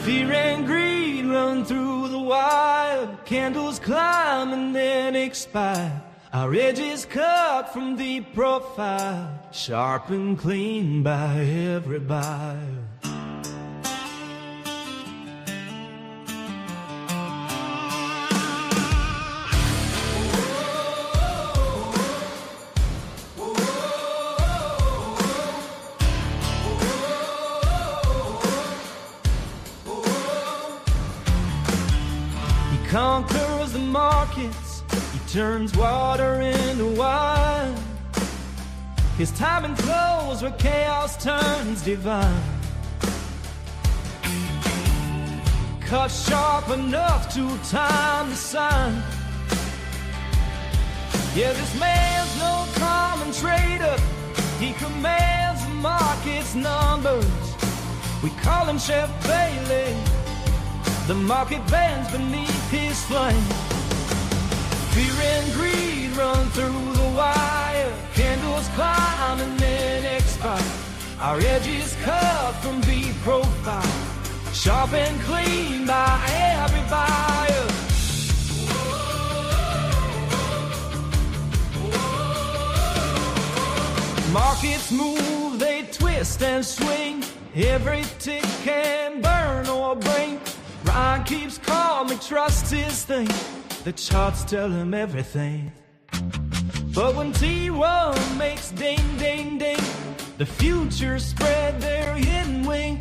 Fear and greed run through the wire. Candles climb and then expire. Our edges cut from deep profile, sharp and clean by every buyer. He conquers the markets, he turns water into wine. His timing flows where chaos turns divine. Cut sharp enough to time the sun. Yeah, this man's no common trader. He commands the market's numbers. We call him Chef Bailey. The market bends beneath his flame. Fear and greed run through the wire. Candles climb and then expire. Our edges cut from deep profile, sharp and clean by every buyer. Markets move, they twist and swing. Every tick can burn or blink. Ryan keeps calm, he trusts his thing. The charts tell him everything. But when T1 makes ding, ding, ding, the futures spread their hidden wing.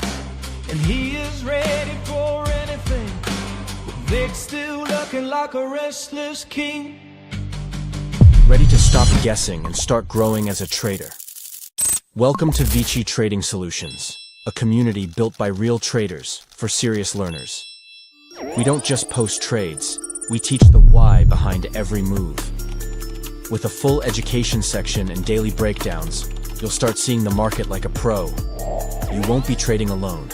And he is ready for anything. Vic's still looking like a restless king. Ready to stop guessing and start growing as a trader. Welcome to Vici Trading Solutions, a community built by real traders for serious learners. We don't just post trades, we teach the why behind every move. With a full education section and daily breakdowns, you'll start seeing the market like a pro. You won't be trading alone.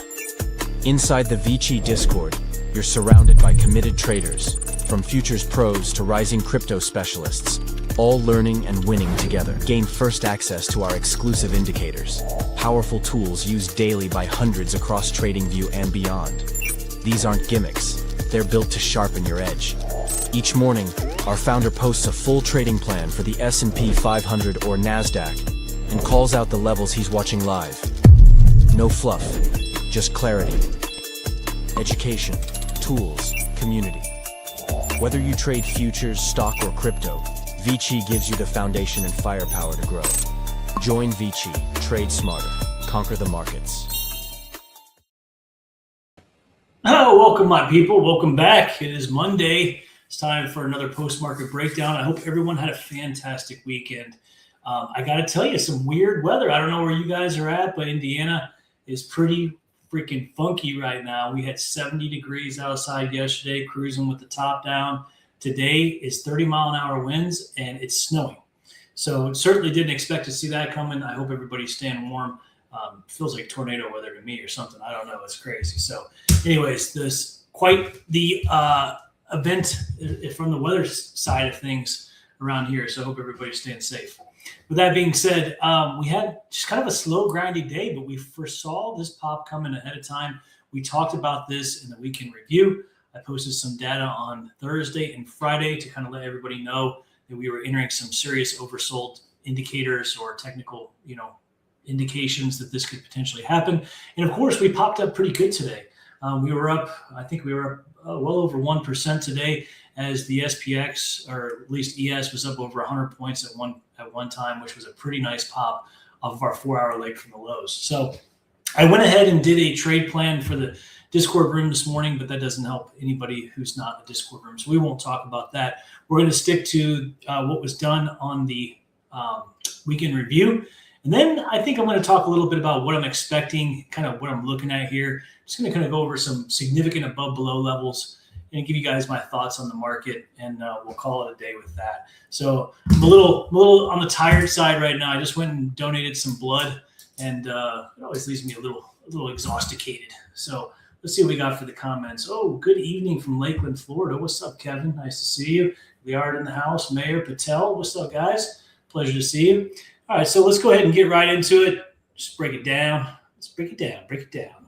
Inside the Vici Discord, you're surrounded by committed traders, from futures pros to rising crypto specialists, all learning and winning together. Gain first access to our exclusive indicators, powerful tools used daily by hundreds across TradingView and beyond. These aren't gimmicks, they're built to sharpen your edge. Each morning, our founder posts a full trading plan for the S&P 500 or NASDAQ and calls out the levels he's watching live. No fluff, just clarity. Education, tools, community. Whether you trade futures, stock, or crypto, Vici gives you the foundation and firepower to grow. Join Vici, trade smarter, conquer the markets. Oh, welcome, my people. Welcome back. It is Monday. It's time for another post-market breakdown. I hope everyone had a fantastic weekend. I got to tell you, some weird weather. I don't know where you guys are at, but Indiana is pretty freaking funky right now. We had 70 degrees outside yesterday, cruising with the top down. Today is 30-mile-an-hour winds, and it's snowing. So certainly didn't expect to see that coming. I hope everybody's staying warm. Feels like tornado weather to me or something. I don't know. It's crazy. So anyways, this quite the event from the weather side of things around here. So I hope everybody's staying safe. With that being said, we had just kind of a slow, grindy day, but we foresaw this pop coming ahead of time. We talked about this in the weekend review. I posted some data on Thursday and Friday to kind of let everybody know that we were entering some serious oversold indicators or technical, indications that this could potentially happen. And of course, we popped up pretty good today. We were up, I think we were up well over 1% today, as the SPX, or at least ES, was up over 100 points at one time, which was a pretty nice pop off of our 4-hour leg from the lows. So I went ahead and did a trade plan for the Discord room this morning, but that doesn't help anybody who's not in the Discord room. So we won't talk about that. We're going to stick to what was done on the weekend review. And then I think I'm going to talk a little bit about what I'm expecting, kind of what I'm looking at here. Just going to kind of go over some significant above-below levels and give you guys my thoughts on the market, and we'll call it a day with that. So I'm a little on the tired side right now. I just went and donated some blood, and it always leaves me a little exhausticated. So let's see what we got for the comments. Oh, good evening from Lakeland, Florida. What's up, Kevin? Nice to see you. Liard in the house. Mayor Patel. What's up, guys? Pleasure to see you. All right, so let's go ahead and get right into it. Just break it down. Let's break it down.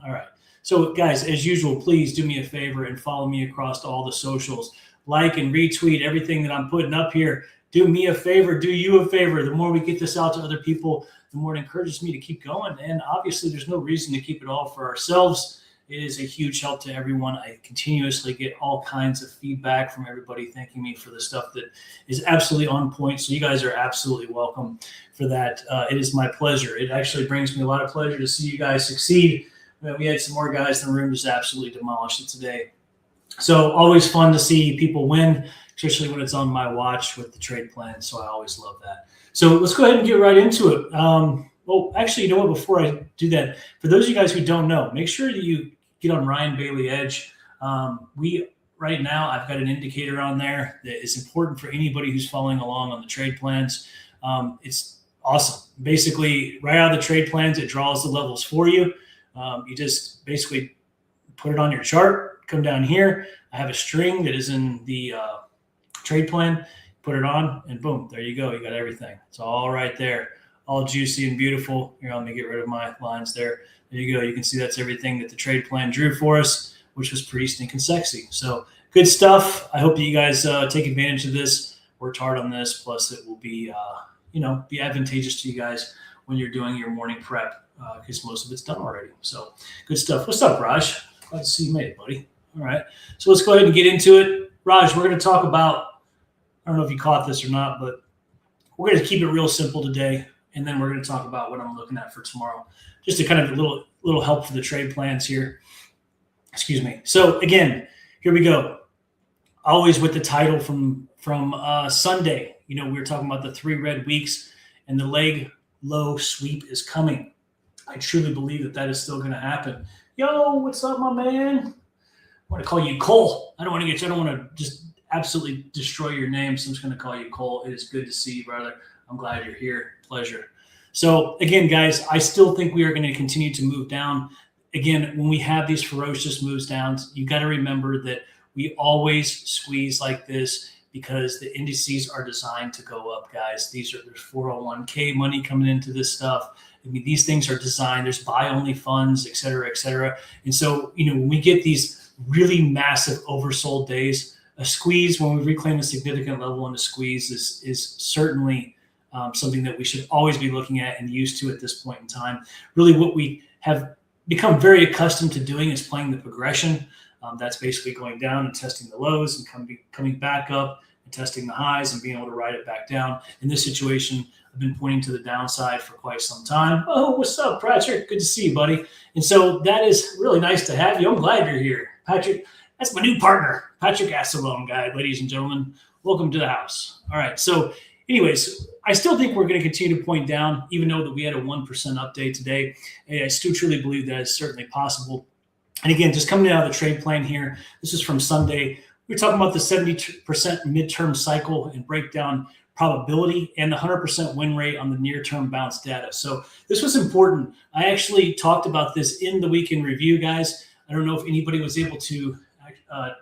All right. So guys, as usual, please do me a favor and follow me across all the socials. Like and retweet everything that I'm putting up here. Do me a favor, do you a favor. The more we get this out to other people, the more it encourages me to keep going. And obviously there's no reason to keep it all for ourselves. It is a huge help to everyone. I continuously get all kinds of feedback from everybody thanking me for the stuff that is absolutely on point. So you guys are absolutely welcome for that. It is my pleasure. It actually brings me a lot of pleasure to see you guys succeed. We had some more guys in the room just absolutely demolish it today. So always fun to see people win, especially when it's on my watch with the trade plan. So I always love that. So let's go ahead and get right into it. Well, actually, you know what? Before I do that, for those of you guys who don't know, make sure that you get on Ryan Bailey Edge. Right now, I've got an indicator on there that is important for anybody who's following along on the trade plans. It's awesome. Basically, right out of the trade plans, it draws the levels for you. You just basically put it on your chart, come down here. I have a string that is in the trade plan, put it on, and boom, there you go. You got everything. It's all right there, all juicy and beautiful. Here, let me get rid of my lines there. There you go. You can see that's everything that the trade plan drew for us, which was pretty stinking sexy. So good stuff. I hope that you guys take advantage of this, worked hard on this. Plus it will be, be advantageous to you guys when you're doing your morning prep because most of it's done already. So good stuff. What's up, Raj? Glad to see you made it, buddy. All right. So let's go ahead and get into it. Raj, we're going to talk about, I don't know if you caught this or not, but we're going to keep it real simple today. And then we're going to talk about what I'm looking at for tomorrow. Just a kind of a little help for the trade plans here. Excuse me. So again, here we go. Always with the title from Sunday. We were talking about the 3 red weeks and the leg low sweep is coming. I truly believe that is still going to happen. Yo, what's up, my man? I want to call you Cole. I don't want to just absolutely destroy your name. So I'm just going to call you Cole. It is good to see you, brother. I'm glad you're here. Pleasure. So again, guys, I still think we are going to continue to move down. Again, when we have these ferocious moves down, you got to remember that we always squeeze like this because the indices are designed to go up, guys. There's 401k money coming into this stuff. I mean, these things are designed. There's buy-only funds, et cetera, et cetera. And so, when we get these really massive oversold days, a squeeze, when we reclaim a significant level in a squeeze is certainly something that we should always be looking at and used to at this point in time. Really what we have become very accustomed to doing is playing the progression. That's basically going down and testing the lows and coming back up and testing the highs and being able to ride it back down. In this situation, I've been pointing to the downside for quite some time. Oh, what's up, Patrick? Good to see you, buddy. And so that is really nice to have you. I'm glad you're here. Patrick, that's my new partner, Patrick Assalone, guy, ladies and gentlemen. Welcome to the house. All right. So anyways, I still think we're going to continue to point down, even though that we had a 1% update today. I still truly believe that is certainly possible. And again, just coming out of the trade plan here, this is from Sunday. We're talking about the 70% midterm cycle and breakdown probability and the 100% win rate on the near-term bounce data. So this was important. I actually talked about this in the weekend review, guys. I don't know if anybody was able to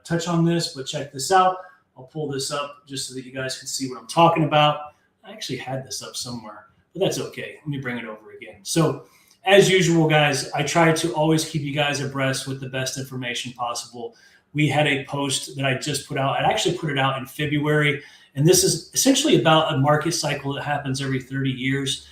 touch on this, but check this out. I'll pull this up just so that you guys can see what I'm talking about. I actually had this up somewhere, but that's okay. Let me bring it over again. So as usual, guys, I try to always keep you guys abreast with the best information possible. We had a post that I just put out. I actually put it out in February, and this is essentially about a market cycle that happens every 30 years.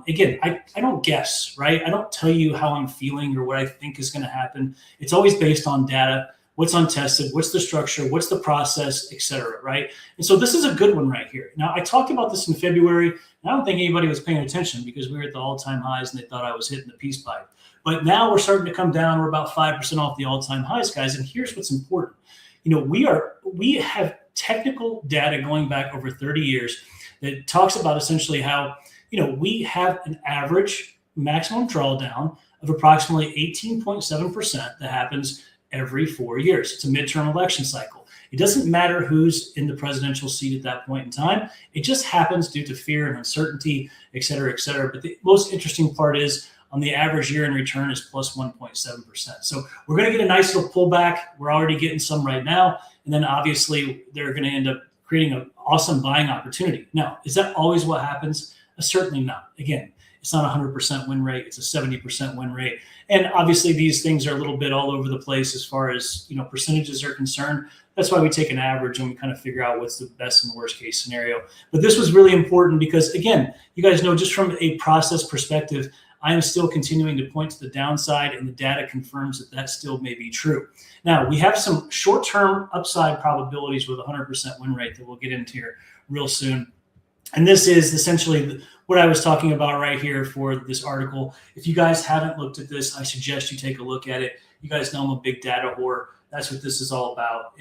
Again, I don't guess, right? I don't tell you how I'm feeling or what I think is going to happen. It's always based on data. What's untested, what's the structure, what's the process, et cetera, right? And so this is a good one right here. Now, I talked about this in February, and I don't think anybody was paying attention because we were at the all-time highs and they thought I was hitting the peace pipe. But now we're starting to come down. We're about 5% off the all-time highs, guys. And here's what's important. We have technical data going back over 30 years that talks about essentially how, we have an average maximum drawdown of approximately 18.7% that happens every 4 years. It's a midterm election cycle. It doesn't matter who's in the presidential seat at that point in time. It just happens due to fear and uncertainty, et cetera, et cetera. But the most interesting part is on the average year in return is plus 1.7%. So we're going to get a nice little pullback. We're already getting some right now. And then obviously they're going to end up creating an awesome buying opportunity. Now, is that always what happens? Certainly not. Again, It's not a 100% win rate. It's a 70% win rate. And obviously these things are a little bit all over the place as far as, percentages are concerned. That's why we take an average and we kind of figure out what's the best and worst case scenario. But this was really important because, again, you guys know just from a process perspective, I am still continuing to point to the downside, and the data confirms that that still may be true. Now, we have some short-term upside probabilities with a 100% win rate that we'll get into here real soon. And this is essentially what I was talking about right here for this article. If you guys haven't looked at this, I suggest you take a look at it. You guys know I'm a big data whore. That's what this is all about.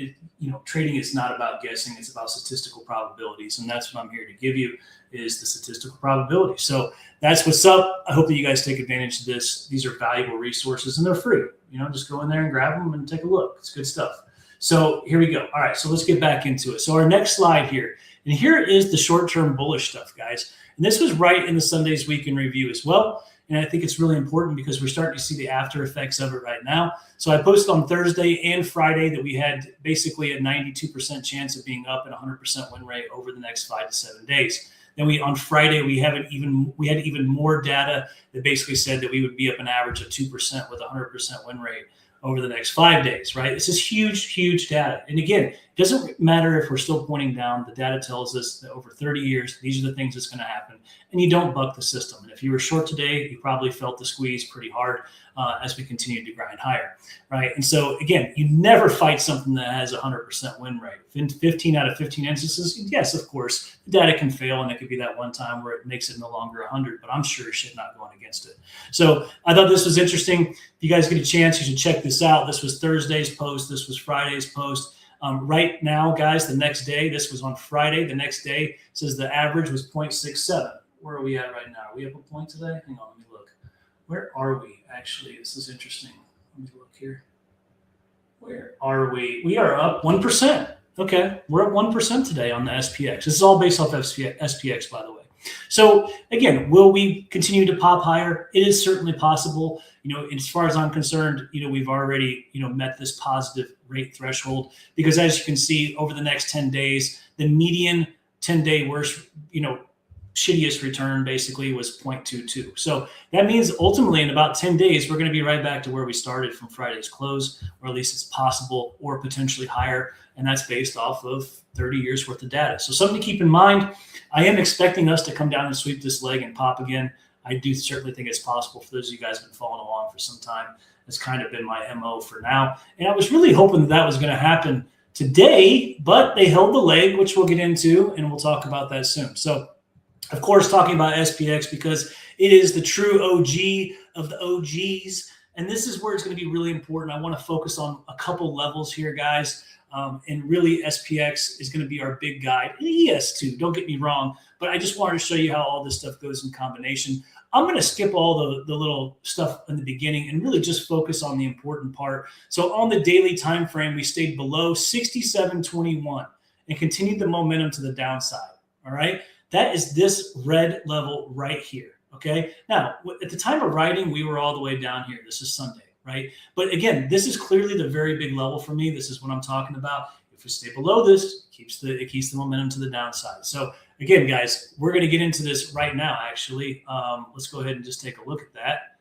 Trading is not about guessing. It's about statistical probabilities. And that's what I'm here to give you is the statistical probability. So that's what's up. I hope that you guys take advantage of this. These are valuable resources and they're free. Just go in there and grab them and take a look. It's good stuff. So here we go. All right, so let's get back into it. So our next slide here, and here is the short-term bullish stuff, guys. And this was right in the Sunday's weekend review as well. And I think it's really important because we're starting to see the after effects of it right now. So I posted on Thursday and Friday that we had basically a 92% chance of being up at 100% win rate over the next 5 to 7 days. Then on Friday, we had even more data that basically said that we would be up an average of 2% with a 100% win rate over the next 5 days, right? This is huge, huge data. And again, it doesn't matter if we're still pointing down. The data tells us that over 30 years, these are the things that's going to happen. And you don't buck the system. And if you were short today, you probably felt the squeeze pretty hard as we continue to grind higher, right? And so again, you never fight something that has a 100% win rate. In 15 out of 15 instances, yes, of course, the data can fail, and it could be that one time where it makes it no longer 100, but I'm sure shit not going against it. So I thought this was interesting. If you guys get a chance, you should check this out. This was Thursday's post. This was Friday's post. Right now, guys, the next day, this was on Friday. The next day says the average was 0.67. Where are we at right now? Are we up a point today? Hang on, let me look. Where are we? Actually, this is interesting. Let me look here. Where are we? We are up 1%. Okay, we're up 1% today on the SPX. This is all based off SPX, by the way. So again, will we continue to pop higher? It is certainly possible. As far as I'm concerned, we've already, met this positive rate threshold because as you can see over the next 10 days, the median 10-day worst, shittiest return basically was 0.22. So that means ultimately in about 10 days, we're going to be right back to where we started from Friday's close, or at least it's possible or potentially higher. And that's based off of 30 years worth of data. So something to keep in mind. I am expecting us to come down and sweep this leg and pop again. I do certainly think it's possible for those of you guys who've been following along for some time. It's kind of been my MO for now. And I was really hoping that was going to happen today, but they held the leg, which we'll get into, and we'll talk about that soon. So of course, talking about SPX because it is the true OG of the OGs. And this is where it's going to be really important. I want to focus on a couple levels here, guys. And really, SPX is going to be our big guide. And ES too, don't get me wrong. But I just wanted to show you how all this stuff goes in combination. I'm going to skip all the little stuff in the beginning and really just focus on the important part. So on the daily time frame, we stayed below 67.21 and continued the momentum to the downside. All right. That is this red level right here, okay? Now, at the time of writing, we were all the way down here. This is Sunday, right? But again, this is clearly the very big level for me. This is what I'm talking about. If we stay below this, it keeps the momentum to the downside. So again, guys, we're going to get into this right now, actually. Let's go ahead and just take a look at that.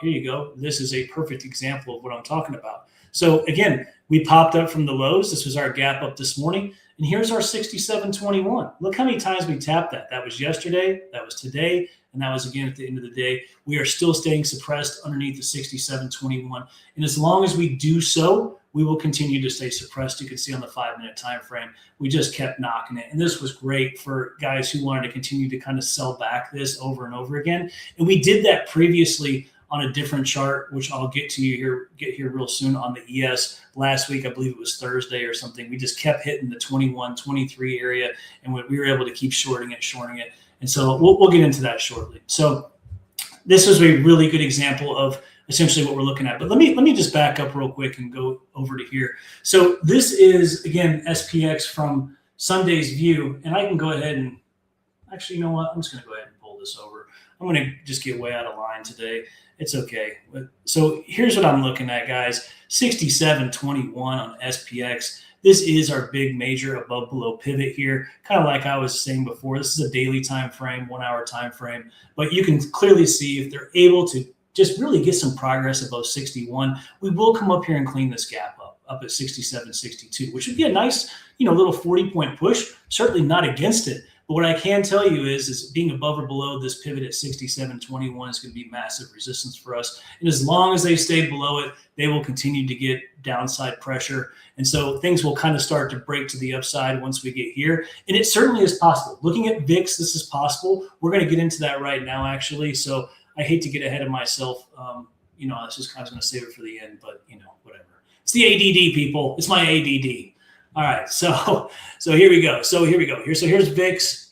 Here you go. This is a perfect example of what I'm talking about. So again, we popped up from the lows. This was our gap up this morning. And here's our 67.21. Look how many times we tapped that. That was yesterday, that was today, and that was again at the end of the day. We are still staying suppressed underneath the 67.21. And as long as we do so, we will continue to stay suppressed. You can see on the 5-minute time frame, we just kept knocking it. And this was great for guys who wanted to continue to kind of sell back this over and over again. And we did that previously on a different chart, which I'll get here real soon on the ES. Last week, I believe it was Thursday or something. We just kept hitting the 21, 23 area, and we were able to keep shorting it. And so we'll get into that shortly. So this is a really good example of essentially what we're looking at. But let me just back up real quick and go over to here. So this is, again, SPX from Sunday's view. And I can go ahead and actually, you know what? I'm just going to go ahead and pull this over. I'm going to just get way out of line today. It's okay. So here's what I'm looking at, guys. 67.21 on SPX. This is our big major above below pivot here. Kind of like I was saying before, this is a daily time frame, 1 hour time frame, but you can clearly see if they're able to just really get some progress above 61, we will come up here and clean this gap up at 67, 62, which would be a nice, little 40-point push. Certainly not against it. But what I can tell you is being above or below this pivot at 67.21 is going to be massive resistance for us. And as long as they stay below it, they will continue to get downside pressure. And so things will kind of start to break to the upside once we get here. And it certainly is possible. Looking at VIX, this is possible. We're going to get into that right now, actually. So I hate to get ahead of myself. I was just kind of going to save it for the end, but, whatever. It's the ADD, people. It's my ADD. All right, so here we go. So here's VIX.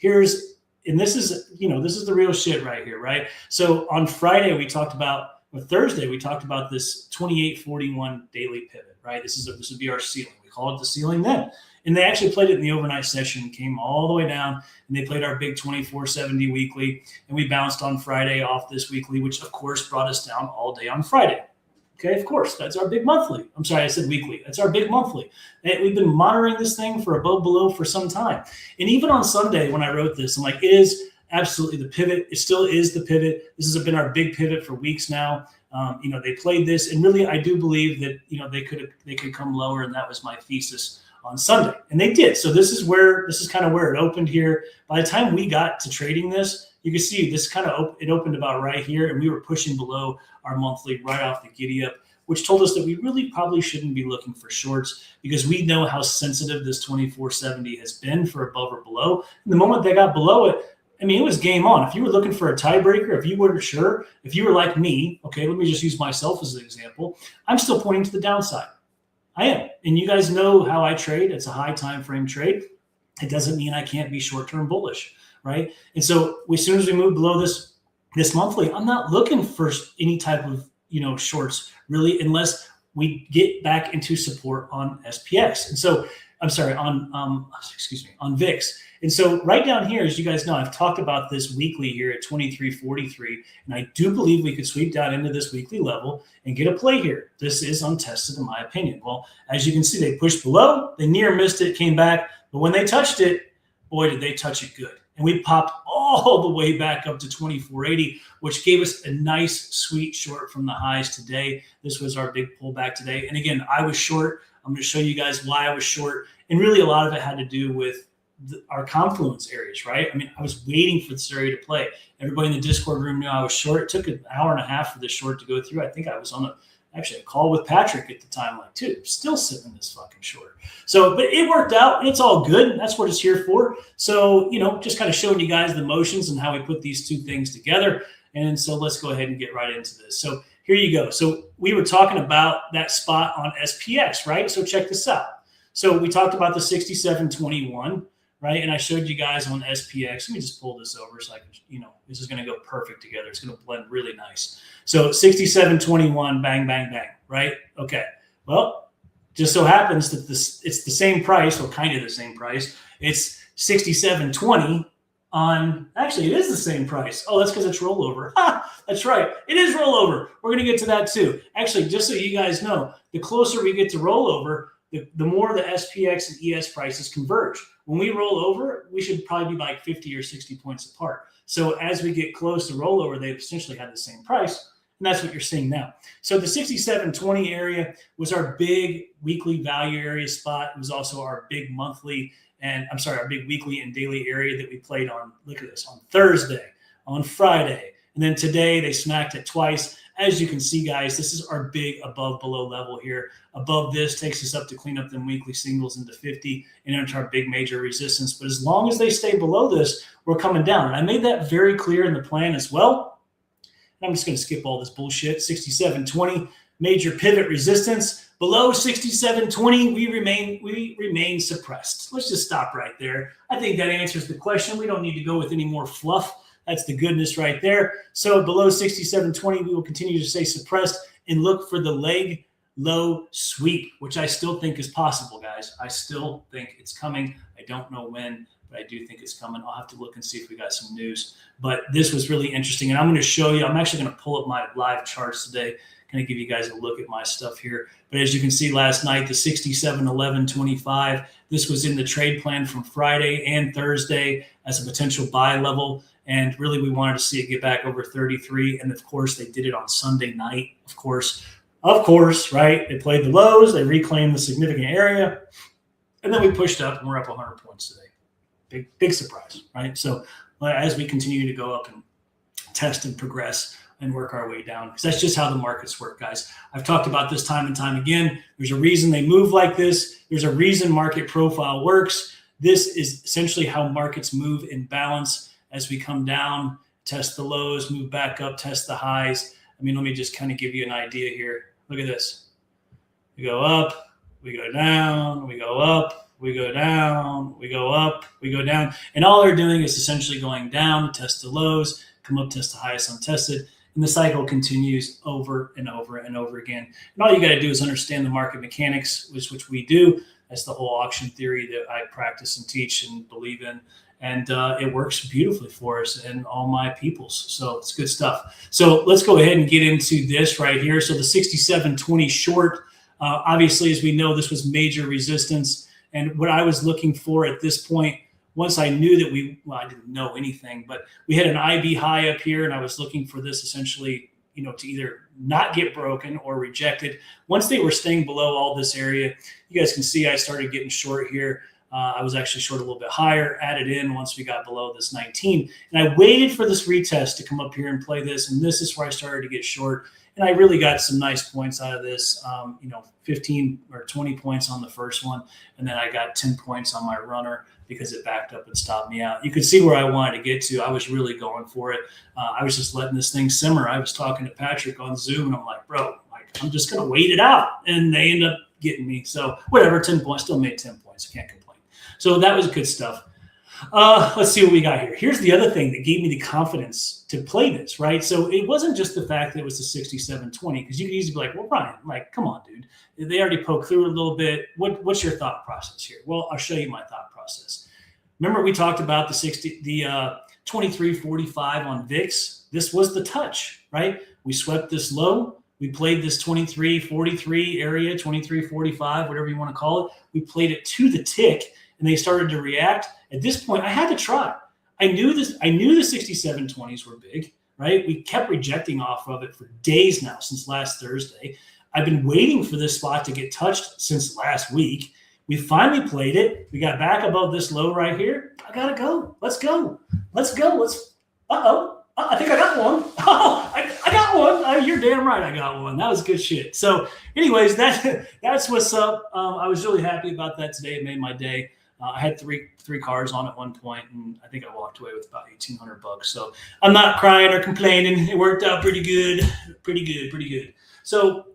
And this is the real shit right here, right? So on Friday Thursday we talked about this 28.41 daily pivot, right? This would be our ceiling. We call it the ceiling then. And they actually played it in the overnight session, came all the way down, and they played our big 24.70 weekly, and we bounced on Friday off this weekly, which of course brought us down all day on Friday. Okay, of course, that's our big monthly. I'm sorry, I said weekly. That's our big monthly. And we've been monitoring this thing for above below for some time. And even on Sunday when I wrote this, I'm like, it is absolutely the pivot. It still is the pivot. This has been our big pivot for weeks now. They played this, and really I do believe that they could come lower, and that was my thesis on Sunday. And they did. So this is kind of where it opened here. By the time we got to trading this, you can see this it opened about right here, and we were pushing below our monthly right off the giddy up, which told us that we really probably shouldn't be looking for shorts because we know how sensitive this 24.70 has been for above or below. And the moment they got below it, it was game on. If you were looking for a tiebreaker, if you weren't sure, if you were like me, okay, let me just use myself as an example. I'm still pointing to the downside. I am. And you guys know how I trade. It's a high time frame trade. It doesn't mean I can't be short-term bullish, right? And so as soon as we move below this monthly, I'm not looking for any type of, shorts really, unless we get back into support on SPX. And so, I'm sorry, on VIX. And so right down here, as you guys know, I've talked about this weekly here at 23.43, and I do believe we could sweep down into this weekly level and get a play here. This is untested in my opinion. Well, as you can see, they pushed below, they near missed it, came back, but when they touched it, boy, did they touch it good. And we popped all the way back up to 24.80, which gave us a nice sweet short from the highs today. This was our big pullback today. And again, I was short. I'm going to show you guys why I was short. And really a lot of it had to do with our confluence areas, right? I was waiting for this area to play. Everybody in the Discord room knew I was short. It took an hour and a half for this short to go through. I think I was on a call with Patrick at the time, still sitting in this fucking short. So, but it worked out. It's all good. That's what it's here for. So, just kind of showing you guys the motions and how we put these two things together. And so let's go ahead and get right into this. So here you go. So we were talking about that spot on SPX, right? So check this out. So we talked about the 67.21, right? And I showed you guys on SPX. Let me just pull this over so I can, this is going to go perfect together. It's going to blend really nice. So 67.21, bang, bang, bang, right? Okay. Well, just so happens that it's the same price, or kind of the same price. It's 67.20 actually, it is the same price. Oh, that's because it's rollover. That's right. It is rollover. We're going to get to that too. Actually, just so you guys know, the closer we get to rollover, the more the SPX and ES prices converge. When we roll over, we should probably be like 50 or 60 points apart. So as we get close to rollover, they essentially had the same price. And that's what you're seeing now. So the 67.20 area was our big weekly value area spot. It was also our big monthly our big weekly and daily area that we played on. Look at this, on Thursday, on Friday. And then today they smacked it twice. As you can see, guys, this is our big above below level here. Above this takes us up to clean up them weekly signals into 50 and into our big major resistance. But as long as they stay below this, we're coming down. And I made that very clear in the plan as well. And I'm just going to skip all this bullshit. 67.20, major pivot resistance. Below 67.20, we remain suppressed. Let's just stop right there. I think that answers the question. We don't need to go with any more fluff. That's the goodness right there. So below 67.20, we will continue to stay suppressed and look for the leg low sweep, which I still think is possible, guys. I still think it's coming. I don't know when, but I do think it's coming. I'll have to look and see if we got some news. But this was really interesting. And I'm going to show you, I'm actually going to pull up my live charts today kind of give you guys a look at my stuff here. But as you can see last night, the 67.11.25, this was in the trade plan from Friday and Thursday as a potential buy level. And really, we wanted to see it get back over 33. And of course, they did it on Sunday night. Of course, right? They played the lows, they reclaimed the significant area, and then we pushed up and we're up 100 points today. Big surprise, right? So as we continue to go up and test and progress and work our way down, because that's just how the markets work, guys. I've talked about this time and time again. There's a reason they move like this. There's a reason market profile works. This is essentially how markets move in balance as we come down, test the lows, move back up, test the highs. I mean, let me just kind of give you an idea here. Look at this. We go up, we go down, we go up, we go down, we go up, we go down. And all they're doing is essentially going down, test the lows, come up, test the highest untested. And the cycle continues over and over and over again. And all you got to do is understand the market mechanics, which we do. That's the whole auction theory that I practice and teach and believe in. And it works beautifully for us and all my peoples. So it's good stuff. So let's go ahead and get into this right here. So the 67.20 short, obviously, as we know, this was major resistance. And what I was looking for at this point, once I knew that I didn't know anything, but we had an IB high up here, and I was looking for this essentially, to either not get broken or rejected. Once they were staying below all this area, you guys can see I started getting short here. I was actually short a little bit higher, added in once we got below this 19. And I waited for this retest to come up here and play this. And this is where I started to get short. And I really got some nice points out of this, 15 or 20 points on the first one. And then I got 10 points on my runner because it backed up and stopped me out. You could see where I wanted to get to. I was really going for it. I was just letting this thing simmer. I was talking to Patrick on Zoom, and I'm like, bro, I'm just going to wait it out. And they end up getting me. So whatever, 10 points, still made 10 points. I can't complain. So that was good stuff. Let's see what we got here. Here's the other thing that gave me the confidence to play this, right? So it wasn't just the fact that it was the 67.20, because you could easily be like, well, Brian, come on, dude. They already poked through it a little bit. What's your thought process here? Well, I'll show you my thought process. Remember we talked about the 23.45 on VIX? This was the touch, right? We swept this low. We played this 23.43 area, 23.45, whatever you want to call it. We played it to the tick, and they started to react. At this point, I had to try. I knew the 67.20s were big, right? We kept rejecting off of it for days now, since last Thursday. I've been waiting for this spot to get touched since last week. We finally played it. We got back above this low right here. I got to go. Let's go. I think I got one. Oh, I got one. You're damn right I got one. That was good shit. So anyways, that's what's up. I was really happy about that today. It made my day. I had three cars on at one point, and I think I walked away with about $1,800. So I'm not crying or complaining. It worked out pretty good. So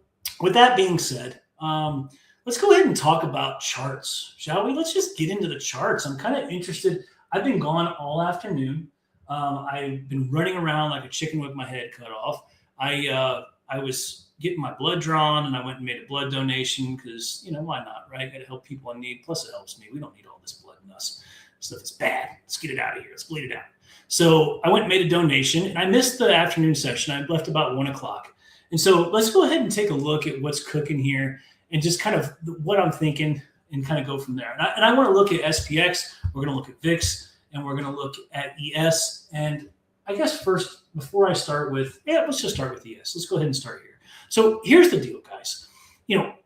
with that being said, let's go ahead and talk about charts, shall we? Let's just get into the charts. I'm kind of interested. I've been gone all afternoon. I've been running around like a chicken with my head cut off. I was getting my blood drawn, and I went and made a blood donation because, why not, right? Got to help people in need. Plus, it helps me. We don't need all this blood in us. Stuff is bad. Let's get it out of here. Let's bleed it out. So I went and made a donation, and I missed the afternoon session. I left about 1 o'clock. And so let's go ahead and take a look at what's cooking here and just kind of what I'm thinking and kind of go from there. And I want to look at SPX. We're going to look at VIX, and we're going to look at ES. And I guess first, before I start with, let's just start with ES. Let's go ahead and start here. So here's the deal, guys.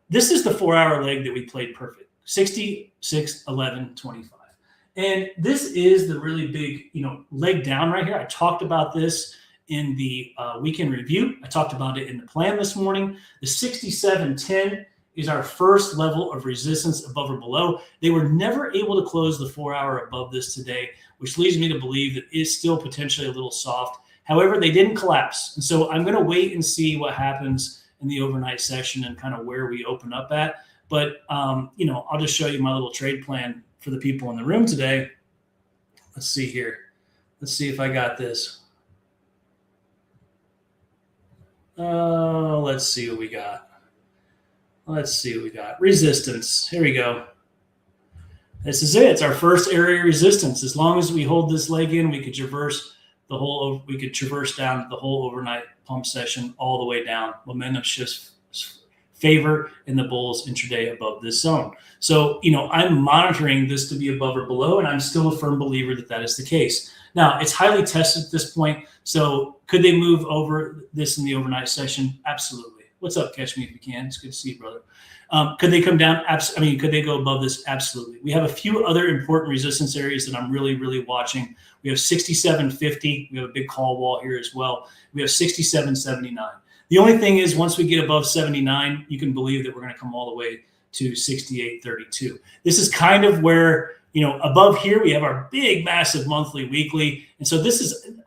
This is the 4-hour leg that we played perfect, 66.11.25. And this is the really big, leg down right here. I talked about this in the weekend review. I talked about it in the plan this morning. The 67.10 is our first level of resistance above or below. They were never able to close the 4-hour above this today, which leads me to believe that it's still potentially a little soft. However, they didn't collapse. And so I'm going to wait and see what happens in the overnight session and kind of where we open up at. But, I'll just show you my little trade plan for the people in the room today. Let's see here. Let's see if I got this. Let's see what we got. Resistance. Here we go. This is it. It's our first area of resistance. As long as we hold this leg in, we could traverse we could traverse down the whole overnight pump session all the way down. Momentum shifts favor in the bulls intraday above this zone. So, I'm monitoring this to be above or below, and I'm still a firm believer that that is the case. Now, it's highly tested at this point. So could they move over this in the overnight session? Absolutely. What's up? Catch me if you can. It's good to see you, brother. Could they come down? Could they go above this? Absolutely. We have a few other important resistance areas that I'm really, really watching. We have 67.50. We have a big call wall here as well. We have 67.79. The only thing is, once we get above 79, you can believe that we're going to come all the way to 68.32. This is kind of where, above here, we have our big, massive monthly, weekly. And so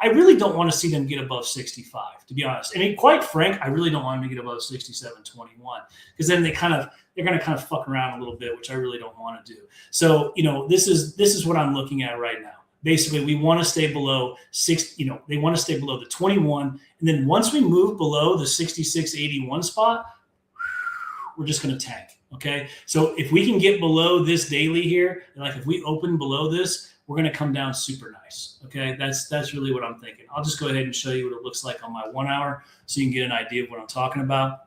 I really don't want to see them get above 65, to be honest. And quite frank, I really don't want them to get above 67.21, because then they're going to kind of fuck around a little bit, which I really don't want to do. So, this is what I'm looking at right now. Basically, we want to stay below they want to stay below the 21. And then once we move below the 66.81 spot, we're just going to tank. Okay. So if we can get below this daily here, like if we open below this, we're going to come down super nice. Okay. That's really what I'm thinking. I'll just go ahead and show you what it looks like on my 1 hour so you can get an idea of what I'm talking about.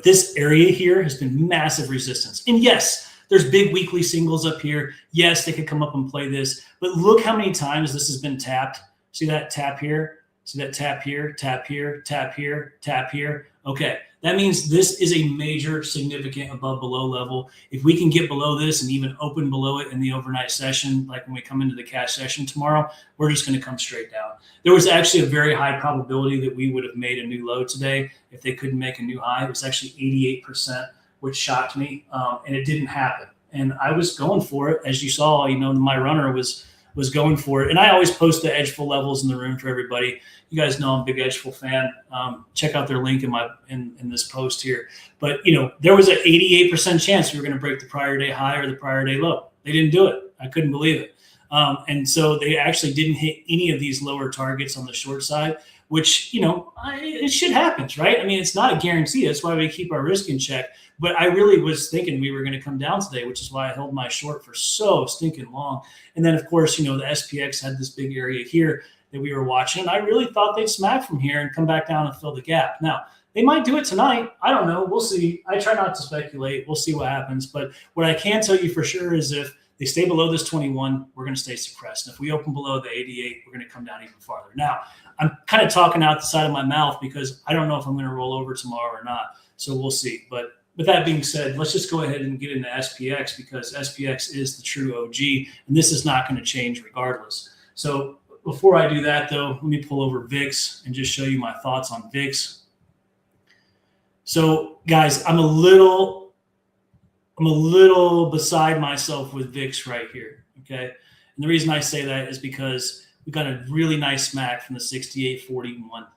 This area here has been massive resistance. And yes, there's big weekly singles up here. Yes, they could come up and play this, but look how many times this has been tapped. See that tap here? See that tap here, tap here, tap here, tap here. Okay. That means this is a major significant above below level. If we can get below this and even open below it in the overnight session, like when we come into the cash session tomorrow, we're just going to come straight down. There was actually a very high probability that we would have made a new low today if they couldn't make a new high. It was actually 88%, which shocked me, and it didn't happen. And I was going for it. As you saw, my runner was going for it. And I always post the Edgeful levels in the room for everybody. You guys know I'm a big Edgeful fan. Check out their link in this post here. But, there was an 88% chance we were going to break the prior day high or the prior day low. They didn't do it. I couldn't believe it. And so they actually didn't hit any of these lower targets on the short side, which, it shit happens, right? It's not a guarantee. That's why we keep our risk in check. But I really was thinking we were going to come down today, which is why I held my short for so stinking long. And then, of course, the SPX had this big area here that we were watching. And I really thought they'd smack from here and come back down and fill the gap. Now, they might do it tonight. I don't know. We'll see. I try not to speculate. We'll see what happens. But what I can tell you for sure is if they stay below this 21, we're going to stay suppressed. And if we open below the 88, we're going to come down even farther. Now, I'm kind of talking out the side of my mouth because I don't know if I'm going to roll over tomorrow or not. So we'll see. But with that being said, let's just go ahead and get into SPX because SPX is the true OG, and this is not going to change regardless. So before I do that, though, let me pull over VIX and just show you my thoughts on VIX. So, guys, I'm a little beside myself with VIX right here, okay? And the reason I say that is because we got a really nice smack from the 68.41.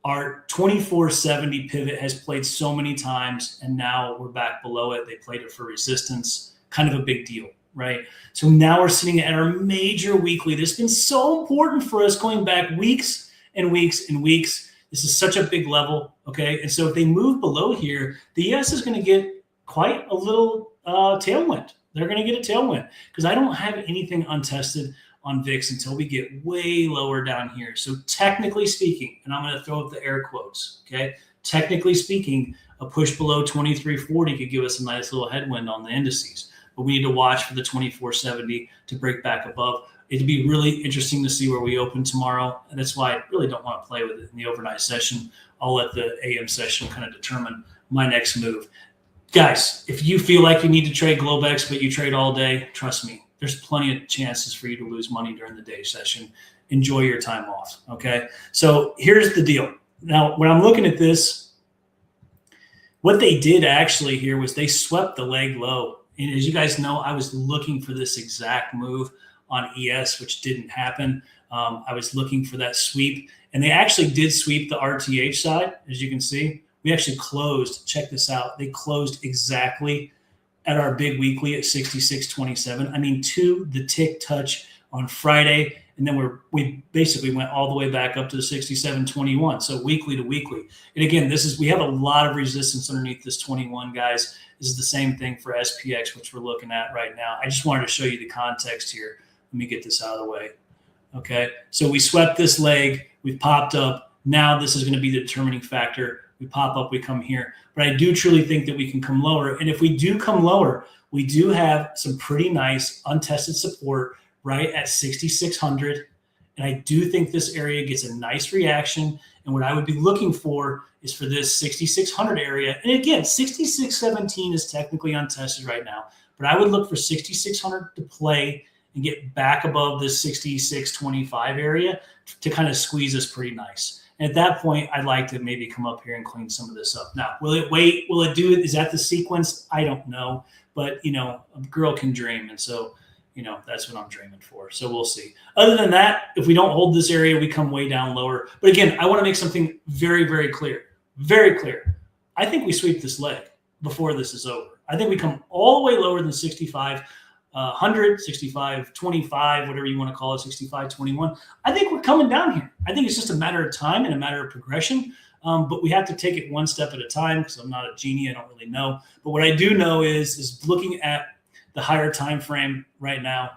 Our 24.70 pivot has played so many times, and now we're back below it. They played it for resistance, kind of a big deal, right? So now we're sitting at our major weekly. This has been so important for us going back weeks and weeks and weeks. This is such a big level, okay? And so if they move below here, the ES is going to get quite a little tailwind. They're going to get a tailwind because I don't have anything untested on VIX until we get way lower down here. So technically speaking, and I'm going to throw up the air quotes, okay? Technically speaking, a push below 23.40 could give us a nice little headwind on the indices, but we need to watch for the 24.70 to break back above. It'd be really interesting to see where we open tomorrow. And that's why I really don't want to play with it in the overnight session. I'll let the AM session kind of determine my next move. Guys, if you feel like you need to trade Globex, but you trade all day, trust me, there's plenty of chances for you to lose money during the day session. Enjoy your time off, okay? So here's the deal. Now, when I'm looking at this, what they did actually here was they swept the leg low. And as you guys know, I was looking for this exact move on ES, which didn't happen. I was looking for that sweep. And they actually did sweep the RTH side, as you can see. We actually closed, check this out, they closed exactly at our big weekly at 66.27. To the tick touch on Friday. And then we basically went all the way back up to the 67.21. So weekly to weekly. And again, we have a lot of resistance underneath this 21, guys. This is the same thing for SPX, which we're looking at right now. I just wanted to show you the context here. Let me get this out of the way. Okay, so we swept this leg, we popped up. Now this is going to be the determining factor. We pop up, we come here. But I do truly think that we can come lower. And if we do come lower, we do have some pretty nice untested support right at 6,600. And I do think this area gets a nice reaction. And what I would be looking for is for this 6,600 area. And again, 6,617 is technically untested right now. But I would look for 6,600 to play and get back above this 6,625 area to kind of squeeze us pretty nice. And at that point, I'd like to maybe come up here and clean some of this up. Now, will it wait? Will it do it? Is that the sequence? I don't know. But, you know, a girl can dream. And so, you know, that's what I'm dreaming for. So we'll see. Other than that, if we don't hold this area, we come way down lower. But again, I want to make something very, very clear. Very clear. I think we sweep this leg before this is over. I think we come all the way lower than 6,500, 6,525, whatever you want to call it, 6,521. I think we're coming down here. I think it's just a matter of time and a matter of progression. But we have to take it one step at a time because I'm not a genie. I don't really know. But what I do know is looking at the higher time frame right now,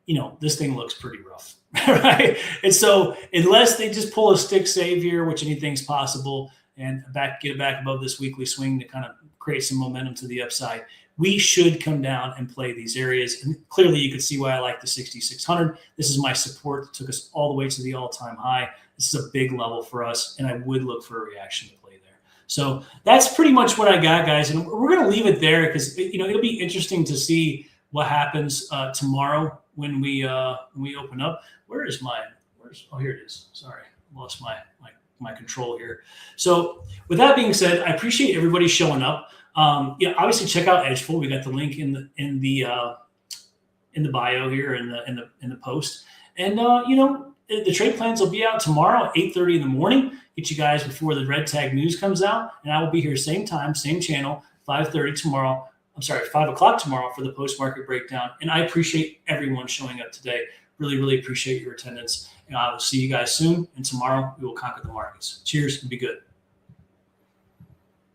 you know, this thing looks pretty rough, right? And so unless they just pull a stick save here, which anything's possible, and get it back above this weekly swing to kind of create some momentum to the upside, we should come down and play these areas. And clearly you can see why I like the 6,600. This is my support that took us all the way to the all-time high. This is a big level for us, and I would look for a reaction to play there. So that's pretty much what I got, guys. And we're going to leave it there because, you know, it'll be interesting to see what happens tomorrow when we open up. Oh, here it is. Sorry, lost my control here. So with that being said, I appreciate everybody showing up. You know, obviously check out Edgeful. We got the link in the bio here in the post. And you know, the trade plans will be out tomorrow at 8:30 in the morning. Get you guys before the red tag news comes out, and I will be here same time, same channel, 5:30 tomorrow. I'm sorry, 5 o'clock tomorrow for the post market breakdown. And I appreciate everyone showing up today. Really, really appreciate your attendance. And I will see you guys soon. And tomorrow we will conquer the markets. Cheers and be good.